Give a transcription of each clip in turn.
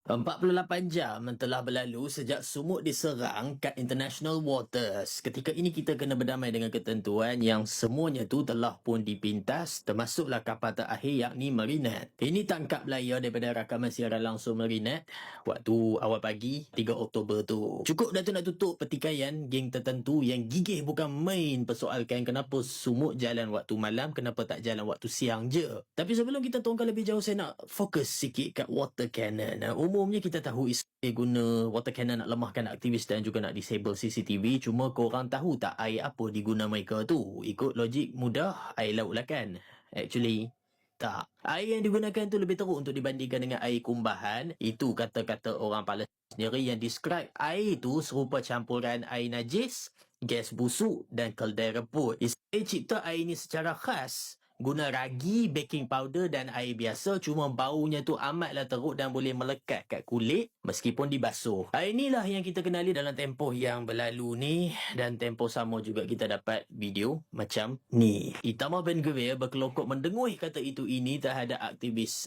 48 jam telah berlalu sejak sumut diserang kat international waters. Ketika ini kita kena berdamai dengan ketentuan yang semuanya tu telah pun dipintas, termasuklah kapal terakhir yakni Marinette. Ini tangkap layar daripada rakaman siaran langsung Marinette waktu awal pagi 3 Oktober tu. Cukup dah tu nak tutup pertikaian geng tertentu yang gigih bukan main persoalkan kenapa sumut jalan waktu malam, kenapa tak jalan waktu siang je. Tapi sebelum kita tongkar lebih jauh, saya nak fokus sikit kat water cannon. Umumnya kita tahu Israel guna water cannon nak lemahkan aktivis dan juga nak disable CCTV. Cuma korang tahu tak air apa diguna mereka tu? Ikut logik mudah, air laut lah kan? Actually, tak. Air yang digunakan tu lebih teruk untuk dibandingkan dengan air kumbahan. Itu kata-kata orang Palestin sendiri yang describe air tu serupa campuran air najis, gas busuk dan kaldera put. Israel cipta air ni secara khas guna ragi, baking powder dan air biasa, cuma baunya tu amatlah teruk dan boleh melekat kat kulit meskipun dibasuh. Air inilah yang kita kenali dalam tempoh yang berlalu ni, dan tempoh sama juga kita dapat video macam ni. Itamar Ben-Gvir berkelokok mendenguh kata itu ini terhadap aktivis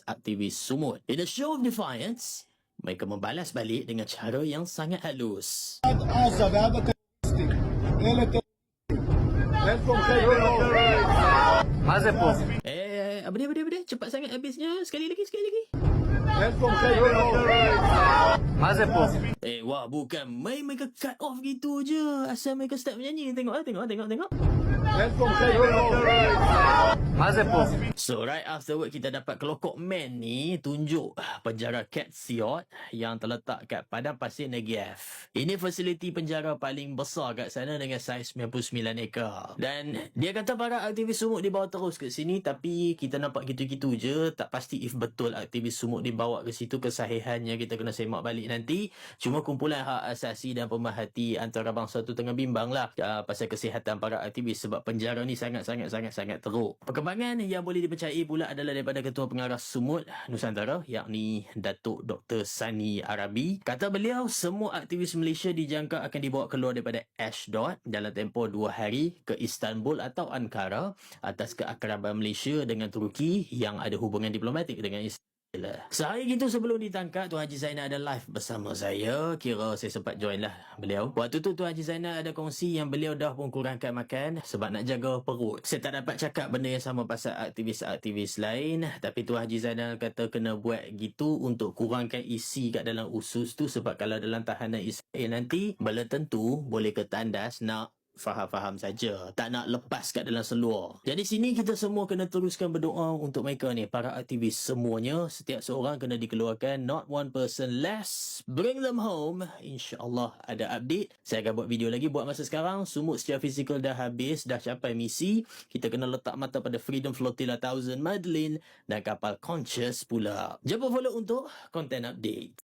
sumut. In a show of defiance, mereka membalas balik dengan cara yang sangat halus. Mazep po. Apa dia? Cepat sangat habisnya. Sekali lagi. Mazep po. Wah, bukan main mereka cut off gitu je. Asal mereka start menyanyi. Tengok. Mazep po. So, right afterward kita dapat kelokok man ni tunjuk penjara Kat Siot yang terletak kat padang pasir Negev. Ini fasiliti penjara paling besar kat sana dengan saiz 99 ekar. Dan dia kata para aktivis sumut dibawa terus ke sini, tapi kita nampak gitu-gitu je. Tak pasti if betul aktivis sumut dibawa ke situ, kesahihannya kita kena semak balik nanti. Cuma kumpulan hak asasi dan pemerhati antarabangsa tu tengah bimbang lah pasal kesihatan para aktivis sebab penjara ni sangat teruk. Perkembangan yang boleh dipercayai pula adalah daripada Ketua Pengarah Sumut Nusantara yakni Datuk Dr. Sani Arabi. Kata beliau, semua aktivis Malaysia dijangka akan dibawa keluar daripada Ashdod dalam tempoh 2 hari ke Istanbul atau Ankara atas keakraban Malaysia dengan Turki yang ada hubungan diplomatik dengan Israel. Sehari gitu sebelum ditangkap, Tuan Haji Zainal ada live bersama saya. Kira saya sempat join lah beliau. Waktu tu Tuan Haji Zainal ada kongsi yang beliau dah pun kurangkan makan sebab nak jaga perut. Saya tak dapat cakap benda yang sama pasal aktivis-aktivis lain, tapi Tuan Haji Zainal kata kena buat gitu untuk kurangkan isi kat dalam usus tu, sebab kalau dalam tahanan Israel nanti belum tentu boleh ketandas nak faham-faham saja, tak nak lepas kat dalam seluar. Jadi sini kita semua kena teruskan berdoa untuk mereka ni, para aktivis semuanya. Setiap seorang kena dikeluarkan, not one person less. Bring them home. InsyaAllah ada update. Saya akan buat video lagi. Buat masa sekarang, sumut secara fizikal dah habis, dah capai misi. Kita kena letak mata pada Freedom Flotilla 1000 Madeleine dan kapal Conscious pula. Jangan follow untuk konten update.